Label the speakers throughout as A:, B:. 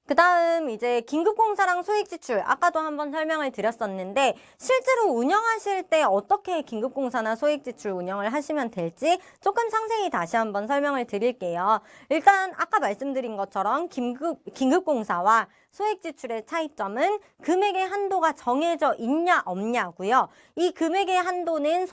A: 그 다음 이제 긴급공사랑 소액지출 아까도 한번 설명을 드렸었는데 실제로 운영하실 때 어떻게 긴급공사나 소액지출 운영을 하시면 될지 조금 상세히 다시 한번 설명을 드릴게요. 일단 아까 말씀드린 것처럼 긴급공사와 소액지출의 차이점은 금액의 한도가 정해져 있냐 없냐고요. 이 금액의 한도는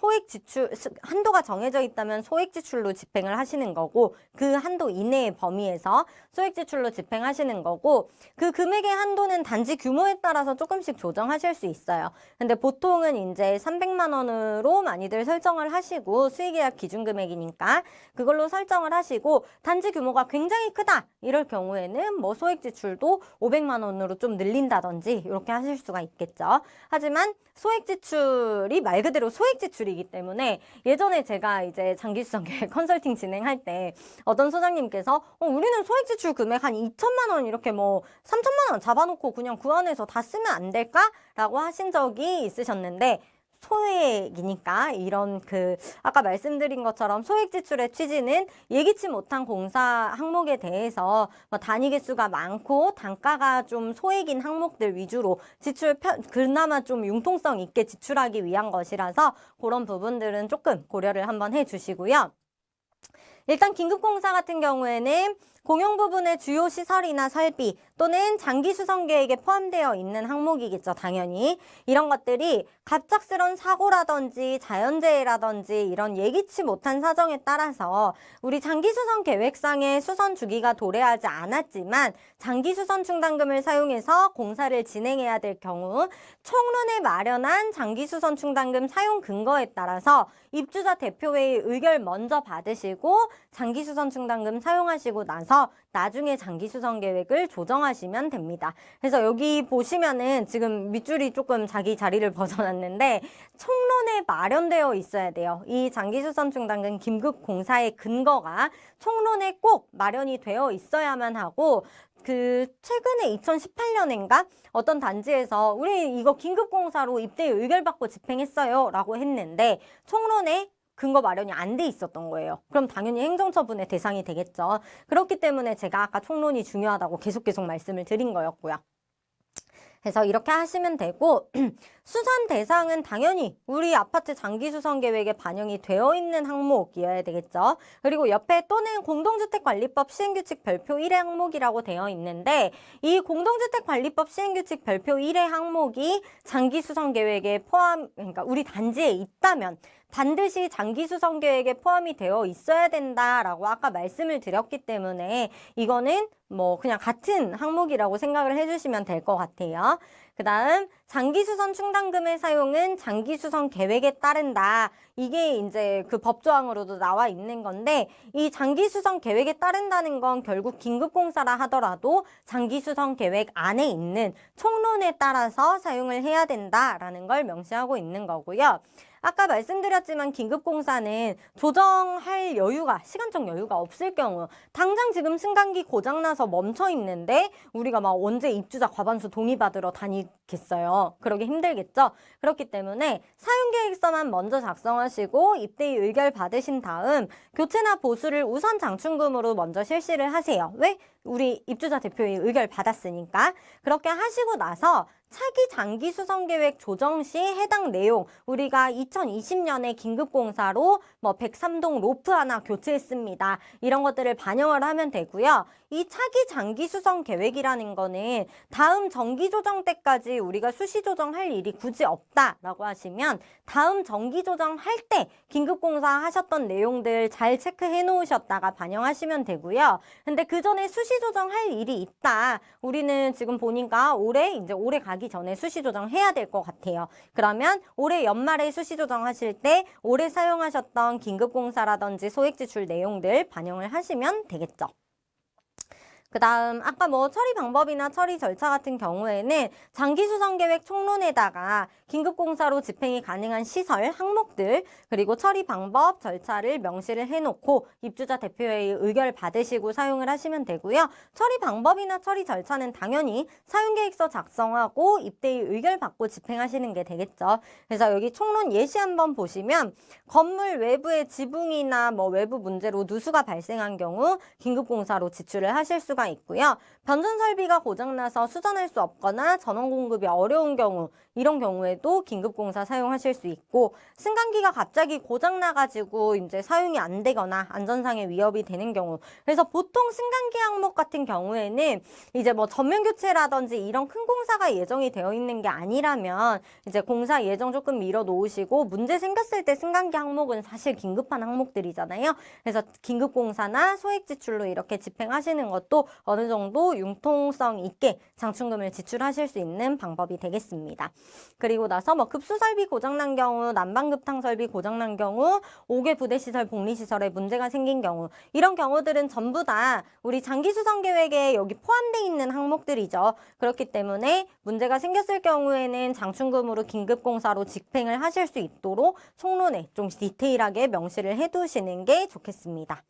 A: 한도가 정해져 있다면 소액지출로 집행을 하시는 거고 그 한도 이내의 범위에서 소액지출로 집행하시는 거고 그 금액의 한도는 단지 규모에 따라서 조금씩 조정하실 수 있어요. 근데 보통은 이제 300만 원으로 많이들 설정을 하시고 수의계약 기준금액이니까 그걸로 설정을 하시고 단지 규모가 굉장히 크다 이럴 경우에는 뭐 소액지출도 500만 원으로 좀 늘린다든지 이렇게 하실 수가 있겠죠. 하지만 소액지출이 말 그대로 소액지출이기 때문에 예전에 제가 이제 장기수선계획 컨설팅 진행할 때 어떤 소장님께서 우리는 소액지출 금액 한 2천만 원 이렇게 뭐 3천만 원 잡아놓고 그냥 그 안에서 다 쓰면 안 될까? 라고 하신 적이 있으셨는데 소액이니까 이런 아까 말씀드린 것처럼 소액 지출의 취지는 예기치 못한 공사 항목에 대해서 뭐 단위 개수가 많고 단가가 좀 소액인 항목들 위주로 그나마 좀 융통성 있게 지출하기 위한 것이라서 그런 부분들은 조금 고려를 한번 해주시고요. 일단 긴급공사 같은 경우에는 공용 부분의 주요 시설이나 설비 또는 장기 수선 계획에 포함되어 있는 항목이겠죠, 당연히. 이런 것들이 갑작스런 사고라든지 자연재해라든지 이런 예기치 못한 사정에 따라서 우리 장기 수선 계획상의 수선 주기가 도래하지 않았지만 장기 수선 충당금을 사용해서 공사를 진행해야 될 경우 총론에 마련한 장기 수선 충당금 사용 근거에 따라서 입주자 대표회의 의결 먼저 받으시고 장기 수선 충당금 사용하시고 나서 나중에 장기 수선 계획을 조정하시면 됩니다. 그래서 여기 보시면은 지금 밑줄이 조금 자기 자리를 벗어났는데 총론에 마련되어 있어야 돼요. 이 장기 수선 충당금 긴급 공사의 근거가 총론에 꼭 마련이 되어 있어야만 하고 최근에 2018년인가 어떤 단지에서 우리 이거 긴급공사로 입대 의결 받고 집행했어요 라고 했는데 총론에 근거 마련이 안 돼 있었던 거예요. 그럼 당연히 행정처분의 대상이 되겠죠. 그렇기 때문에 제가 아까 총론이 중요하다고 계속 말씀을 드린 거였고요. 그래서 이렇게 하시면 되고 수선 대상은 당연히 우리 아파트 장기 수선 계획에 반영이 되어 있는 항목이어야 되겠죠. 그리고 옆에 또는 공동주택관리법 시행규칙 별표 1회 항목이라고 되어 있는데 이 공동주택관리법 시행규칙 별표 1회 항목이 장기 수선 계획에 그러니까 우리 단지에 있다면 반드시 장기 수선 계획에 포함이 되어 있어야 된다라고 아까 말씀을 드렸기 때문에 이거는 뭐 그냥 같은 항목이라고 생각을 해주시면 될 것 같아요. 그 다음 장기 수선 충당금의 사용은 장기 수선 계획에 따른다. 이게 이제 그 법조항으로도 나와 있는 건데 이 장기 수선 계획에 따른다는 건 결국 긴급공사라 하더라도 장기 수선 계획 안에 있는 총론에 따라서 사용을 해야 된다라는 걸 명시하고 있는 거고요. 아까 말씀드렸지만 긴급공사는 조정할 시간적 여유가 없을 경우 당장 지금 승강기 고장나서 멈춰 있는데 우리가 막 언제 입주자 과반수 동의받으러 다니겠어요. 그러기 힘들겠죠. 그렇기 때문에 사용계획서만 먼저 작성하시고 입대의 의결 받으신 다음 교체나 보수를 우선 장충금으로 먼저 실시를 하세요. 왜? 우리 입주자 대표의 의결 받았으니까. 그렇게 하시고 나서 차기 장기 수선 계획 조정 시 해당 내용 우리가 2020년에 긴급공사로 뭐 103동 로프 하나 교체했습니다. 이런 것들을 반영을 하면 되고요. 이 차기 장기 수선 계획이라는 거는 다음 정기 조정 때까지 우리가 수시 조정할 일이 굳이 없다라고 하시면 다음 정기 조정할 때 긴급공사 하셨던 내용들 잘 체크해 놓으셨다가 반영하시면 되고요. 근데 그 전에 수시 조정할 일이 있다. 우리는 지금 보니까 올해 가기 전에 수시 조정해야 될 것 같아요. 그러면 올해 연말에 수시 조정하실 때 올해 사용하셨던 긴급공사라든지 소액지출 내용들 반영을 하시면 되겠죠. 그 다음 아까 뭐 처리 방법이나 처리 절차 같은 경우에는 장기수선계획 총론에다가 긴급공사로 집행이 가능한 시설, 항목들 그리고 처리 방법, 절차를 명시를 해놓고 입주자 대표회의 의결 받으시고 사용을 하시면 되고요. 처리 방법이나 처리 절차는 당연히 사용계획서 작성하고 입대의 의결 받고 집행하시는 게 되겠죠. 그래서 여기 총론 예시 한번 보시면 건물 외부의 지붕이나 뭐 외부 문제로 누수가 발생한 경우 긴급공사로 지출을 하실 수가 수가 있고요. 변전 설비가 고장나서 수전할 수 없거나 전원 공급이 어려운 경우, 이런 경우에도 긴급공사 사용하실 수 있고, 승강기가 갑자기 고장나가지고 이제 사용이 안 되거나 안전상의 위협이 되는 경우, 그래서 보통 승강기 항목 같은 경우에는 이제 뭐 전면 교체라든지 이런 큰 공사가 예정이 되어 있는 게 아니라면 이제 공사 예정 조금 미뤄 놓으시고, 문제 생겼을 때 승강기 항목은 사실 긴급한 항목들이잖아요. 그래서 긴급공사나 소액지출로 이렇게 집행하시는 것도 어느 정도 융통성 있게 장충금을 지출하실 수 있는 방법이 되겠습니다. 그리고 나서 뭐 급수설비 고장난 경우, 난방급탕 설비 고장난 경우, 5개 부대시설 복리시설에 문제가 생긴 경우, 이런 경우들은 전부 다 우리 장기수선 계획에 여기 포함되어 있는 항목들이죠. 그렇기 때문에 문제가 생겼을 경우에는 장충금으로 긴급공사로 집행을 하실 수 있도록 총론에 좀 디테일하게 명시를 해두시는 게 좋겠습니다.